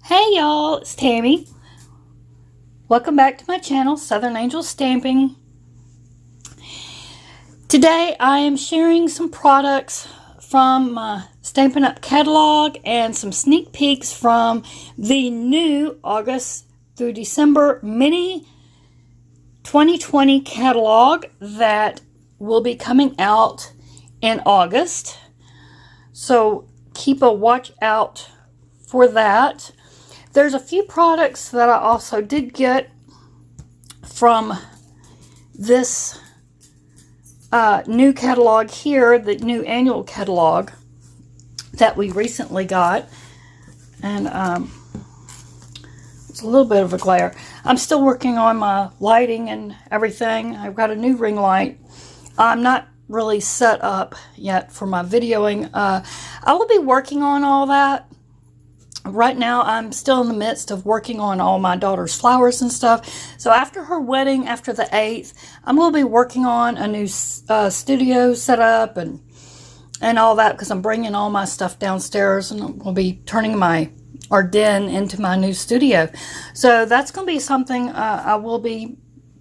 Hey y'all, it's Tammy. Welcome back to my channel, Southern Angel Stamping. Today I am sharing some products from my Stampin' Up catalog and some sneak peeks from the new August through December mini 2020 catalog that will be coming out in August. So keep a watch out for that. There's a few products that I also did get from this new catalog here, the new annual catalog that we recently got. And it's a little bit of a glare. I'm still working on my lighting and everything. I've got a new ring light. I'm not really set up yet for my videoing. I will be working on all that. Right now, I'm still in the midst of working on all my daughter's flowers and stuff. So after her wedding, after the 8th, I'm going to be working on a new studio setup and all that, because I'm bringing all my stuff downstairs and we'll be turning our den into my new studio. So that's going to be something I will be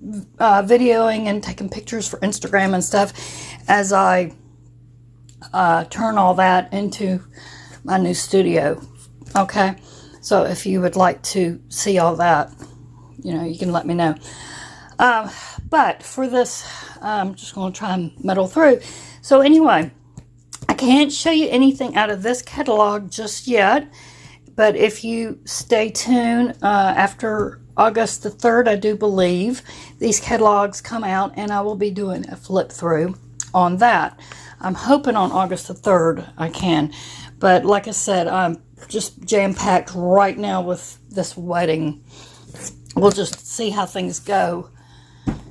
videoing and taking pictures for Instagram and stuff as I turn all that into my new studio. Okay, so if you would like to see all that, you can let me know. But for this, I'm just going to try and muddle through. So anyway, I can't show you anything out of this catalog just yet. But if you stay tuned, after August the 3rd, I do believe, these catalogs come out and I will be doing a flip through on that. I'm hoping on August the 3rd I can. But like I said, I'm just jam-packed right now with this wedding. We'll just see how things go,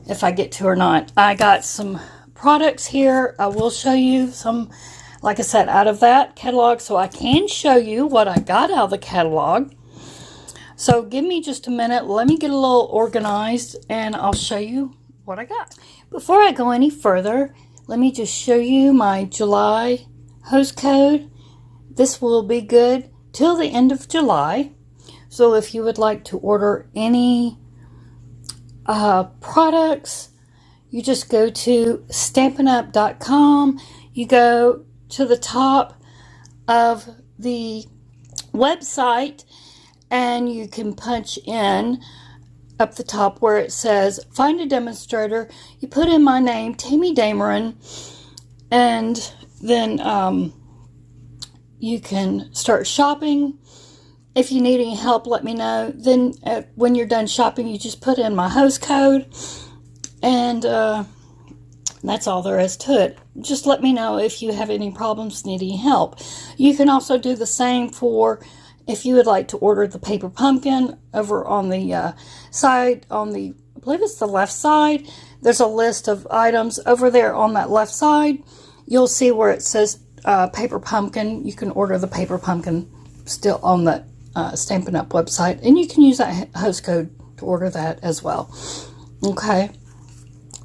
if I get to or not. I got some products here. I will show you some, like I said, out of that catalog, so I can show you what I got out of the catalog. So give me just a minute. Let me get a little organized and I'll show you what I got. Before I go any further, let me just show you my July host code. This will be good till the end of July. So if you would like to order any products, you just go to stampinup.com. You go to the top of the website and you can punch in up the top where it says find a demonstrator. You put in my name, Tammy Dameron, and then you can start shopping. If you need any help, let me know. Then when you're done shopping, you just put in my host code, and that's all there is to it. Just let me know if you have any problems, need any help. You can also do the same for if you would like to order the paper pumpkin. Over on the side, I believe it's the left side, there's a list of items. Over there on that left side, you'll see where it says paper pumpkin. You can order the paper pumpkin still on the Stampin' Up website, and you can use that host code to order that as well. Okay,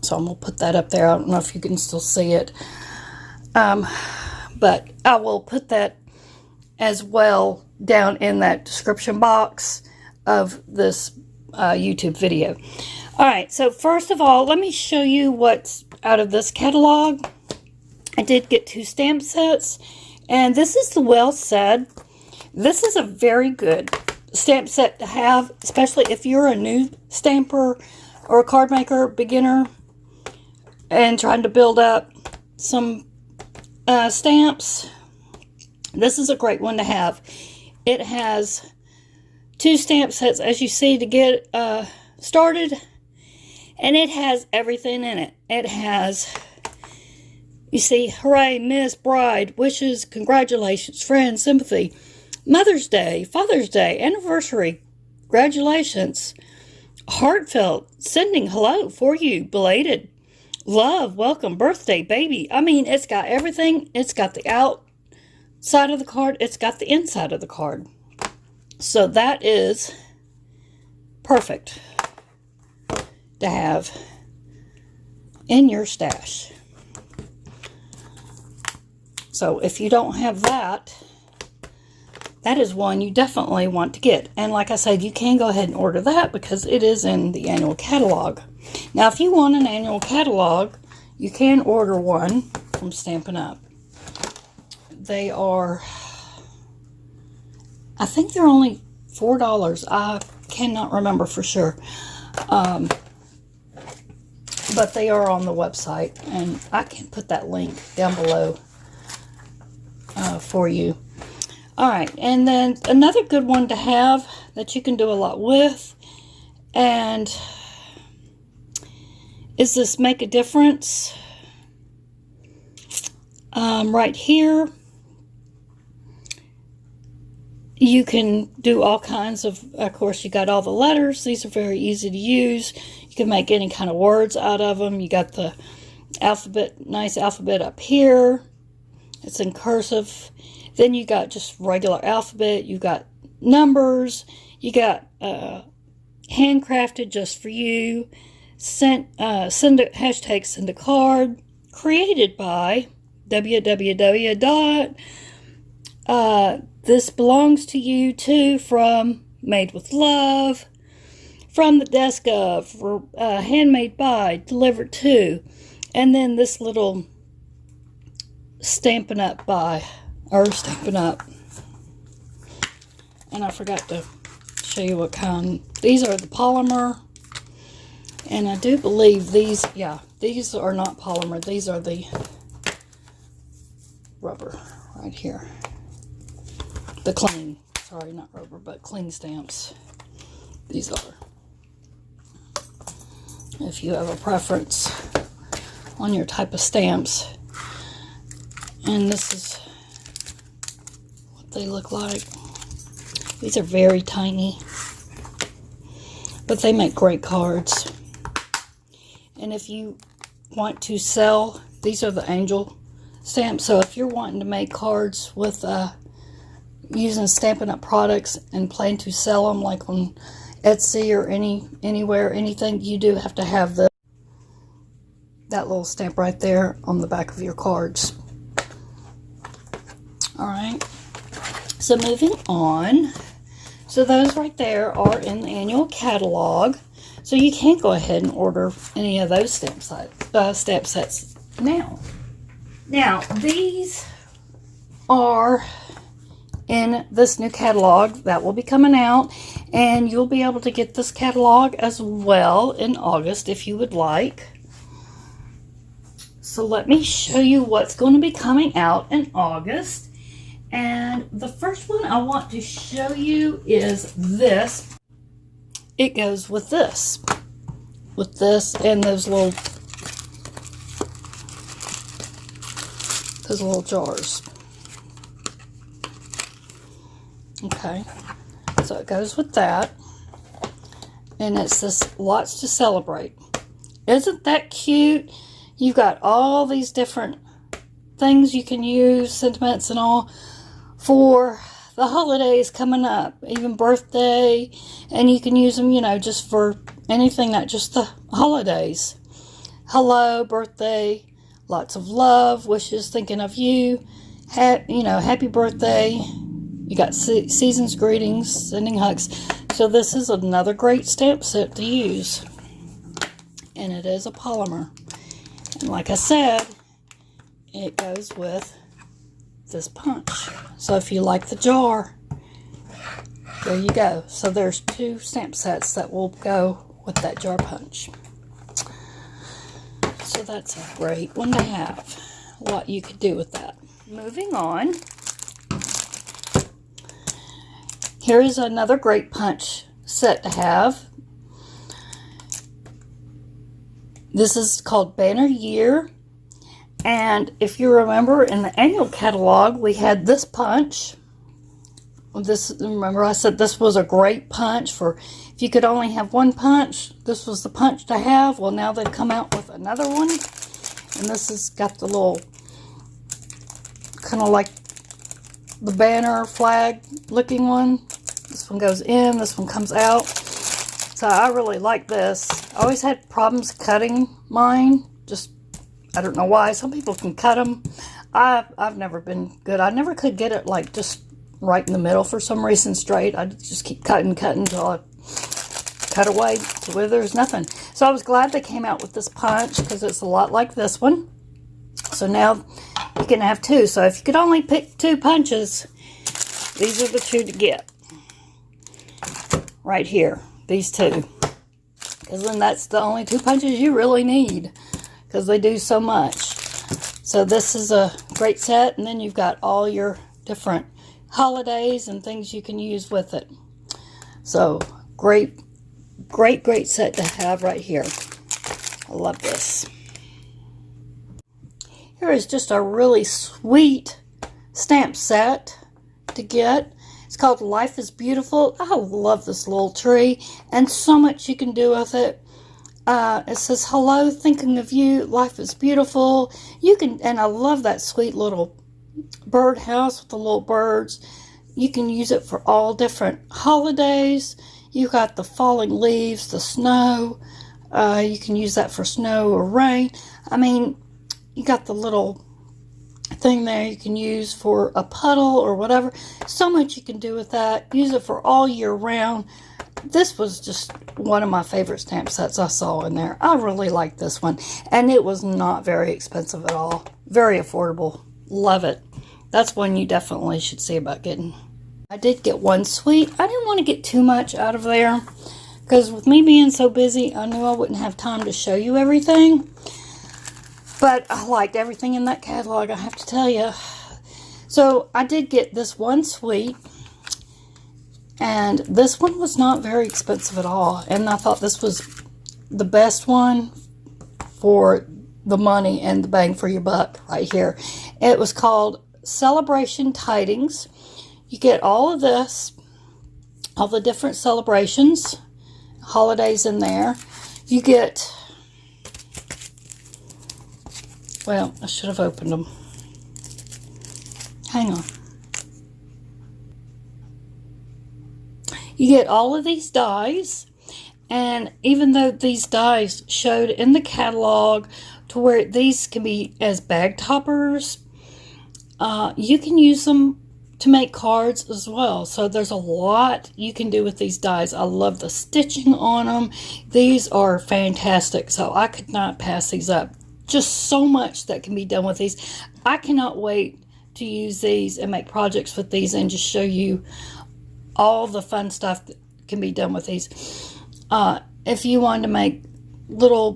so I'm going to put that up there. I don't know if you can still see it, but I will put that as well down in that description box of this YouTube video. Alright, so first of all, let me show you what's out of this catalog. I did get 2 stamp sets, and this is the Well Said. This is a very good stamp set to have, especially if you're a new stamper or a card maker, beginner, and trying to build up some stamps. This is a great one to have. It has 2 stamp sets, as you see, to get started, and it has everything in it. It has, you see, hooray, miss, bride, wishes, congratulations, friends, sympathy, Mother's Day, Father's Day, anniversary, congratulations, heartfelt, sending hello for you, belated, love, welcome, birthday, baby. I mean, it's got everything. It's got the outside of the card. It's got the inside of the card. So that is perfect to have in your stash. So if you don't have that, that is one you definitely want to get. And like I said, you can go ahead and order that because it is in the annual catalog. Now, if you want an annual catalog, you can order one from Stampin' Up. They are, I think they're only $4. I cannot remember for sure. But they are on the website, and I can put that link down below for you. Alright, and then another good one to have that you can do a lot with, and is this Make a Difference. Right here, you can do all kinds of course, you got all the letters. These are very easy to use. You can make any kind of words out of them. You got the alphabet, nice alphabet up here. It's in cursive. Then you got just regular alphabet. You got numbers. You got handcrafted just for you. Send a hashtag send a card. Created by www. This belongs to you too, from Made with Love, from the desk of, handmade by, delivered to, and then this little Stampin' Up by, or Stampin' Up. And I forgot to show you what kind. These are the polymer, and I do believe these, yeah, these are not polymer. These are the rubber right here. The cling, sorry, not rubber, but cling stamps. These are. If you have a preference on your type of stamps. And this is what they look like. These are very tiny, but they make great cards. And if you want to sell, these are the angel stamps. So if you're wanting to make cards with using Stampin' Up products and plan to sell them, like on Etsy or anywhere, anything, you do have to have that little stamp right there on the back of your cards. Alright, so moving on. So those right there are in the annual catalog. So you can go ahead and order any of those stamp sets now. Now, these are in this new catalog that will be coming out, and you'll be able to get this catalog as well in August if you would like. So let me show you what's going to be coming out in August. And the first one I want to show you is this. It goes with this and those little jars. Okay, so it goes with that, and it's this Lots to Celebrate. Isn't that cute? You've got all these different things you can use, sentiments and all, for the holidays coming up, even birthday, and you can use them, you know, just for anything, not just the holidays. Hello, birthday, lots of love, wishes, thinking of you, happy birthday. You got season's greetings, sending hugs. So this is another great stamp set to use. And it is a polymer. And like I said, it goes with this punch. So if you like the jar, there you go. So there's 2 stamp sets that will go with that jar punch. So that's a great one to have. A lot you could do with that. Moving on. Here is another great punch set to have. This is called Banner Year. And if you remember, in the annual catalog, we had this punch. Remember I said this was a great punch for if you could only have one punch. This was the punch to have. Well, now they've come out with another one. And this has got the little, kind of like the banner flag looking one. This one goes in, this one comes out. So I really like this. I always had problems cutting mine. Just, I don't know why. Some people can cut them. I've never been good. I never could get it like just right in the middle for some reason straight. I just keep cutting until I cut away to where there's nothing. So I was glad they came out with this punch because it's a lot like this one. So now you can have two. So if you could only pick two punches, these are the two to get. Right here, these two. Because then that's the only two punches you really need, because they do so much. So this is a great set, and then you've got all your different holidays and things you can use with it. So great set to have right here. I love this. Here is just a really sweet stamp set to get. It's called Life is Beautiful. I love this little tree, and so much you can do with it. It says, hello, thinking of you, life is beautiful. You can, and I love that sweet little bird house with the little birds. You can use it for all different holidays. You got the falling leaves, the snow. You can use that for snow or rain. I mean, you got the little thing there you can use for a puddle or whatever. So much you can do with that. Use it for all year round. This was just one of my favorite stamp sets I saw in there. I really like this one, and it was not very expensive at all. Very affordable. Love it. That's one you definitely should see about getting. I did get one sweet. I didn't want to get too much out of there because with me being so busy, I knew I wouldn't have time to show you everything. But I liked everything in that catalog, I have to tell you. So I did get this one sweet. And this one was not very expensive at all. And I thought this was the best one for the money and the bang for your buck right here. It was called Celebration Tidings. You get all of this, all the different celebrations, holidays in there. You get... Well, I should have opened them. Hang on. You get all of these dies, and even though these dies showed in the catalog to where these can be as bag toppers, you can use them to make cards as well. So there's a lot you can do with these dies. I love the stitching on them. These are fantastic, so I could not pass these up. Just so much that can be done with these. I cannot wait to use these and make projects with these and just show you all the fun stuff that can be done with these. If you wanted to make little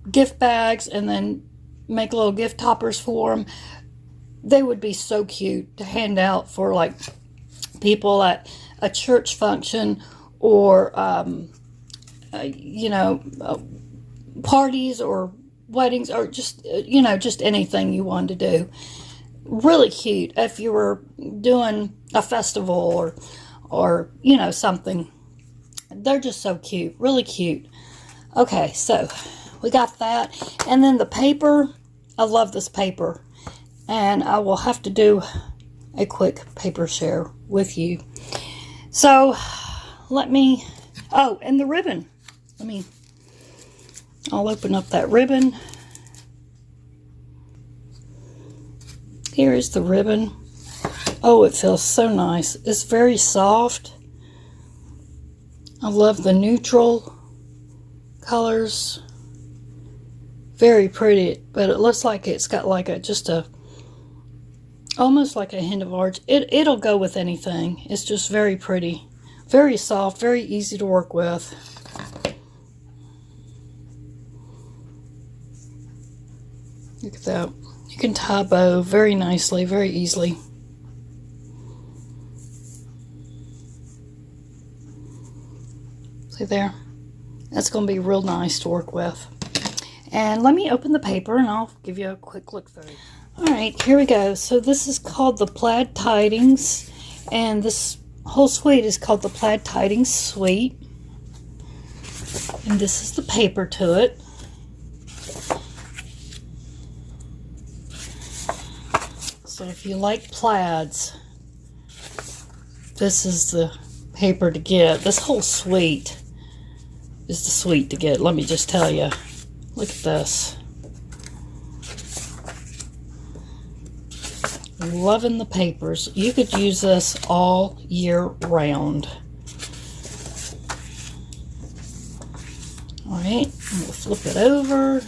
gift bags and then make little gift toppers for them, they would be so cute to hand out for like people at a church function or you know, parties or weddings, or just you know, just anything you wanted to do. Really cute if you were doing a festival or you know, something. They're just so cute, really cute. Okay, so we got that, and then the paper. I love this paper, and I will have to do a quick paper share with you. So let me, oh, and the ribbon. I'll open up that ribbon. Here is the ribbon. Oh, it feels so nice. It's very soft. I love the neutral colors. Very pretty, but it looks like it's got like almost like a hint of orange. It'll go with anything. It's just very pretty. Very soft, very easy to work with. Look at that. You can tie a bow very nicely, very easily. See there? That's going to be real nice to work with. And let me open the paper and I'll give you a quick look through. Alright, here we go. So this is called the Plaid Tidings. And this whole suite is called the Plaid Tidings Suite. And this is the paper to it. So if you like plaids, this is the paper to get. This whole suite is the suite to get, let me just tell you. Look at this. Loving the papers. You could use this all year round. All right, we'll flip it over.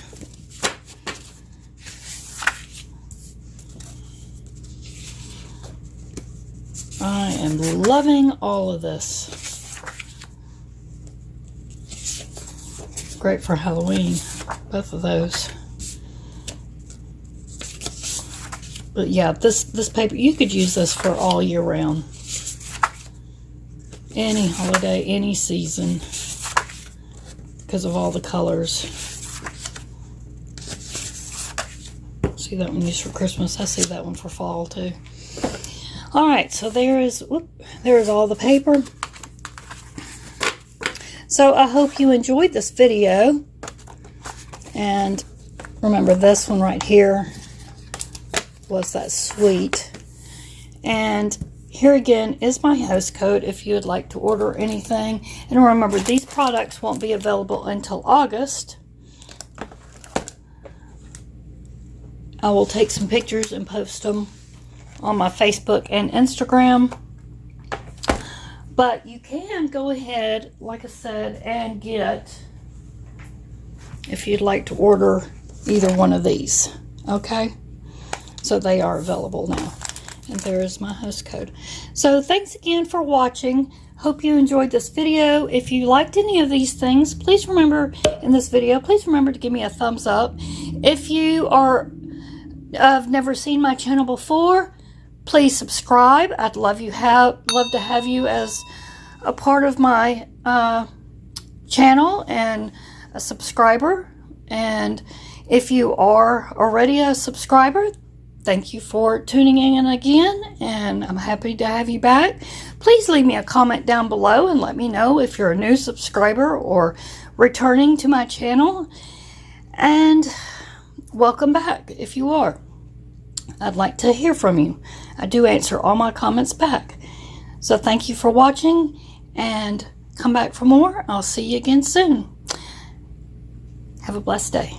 I am loving all of this. Great for Halloween, both of those. But yeah, this paper, you could use this for all year round. Any holiday, any season, because of all the colors. See that one used for Christmas. I see that one for fall too. All right, so there is all the paper. So I hope you enjoyed this video. And remember, this one right here was that sweet. And here again is my host code if you would like to order anything. And remember, these products won't be available until August. I will take some pictures and post them on my Facebook and Instagram. But you can go ahead, like I said, and get, if you'd like to order either one of these. Okay? So they are available now. And there is my host code. So thanks again for watching. Hope you enjoyed this video. If you liked any of these things, please remember in this video, please remember to give me a thumbs up. If you have never seen my channel before, please subscribe. I'd love to have you as a part of my channel and a subscriber. And if you are already a subscriber, thank you for tuning in again, and I'm happy to have you back. Please leave me a comment down below and let me know if you're a new subscriber or returning to my channel. And welcome back if you are. I'd like to hear from you. I do answer all my comments back. So thank you for watching, and come back for more. I'll see you again soon. Have a blessed day.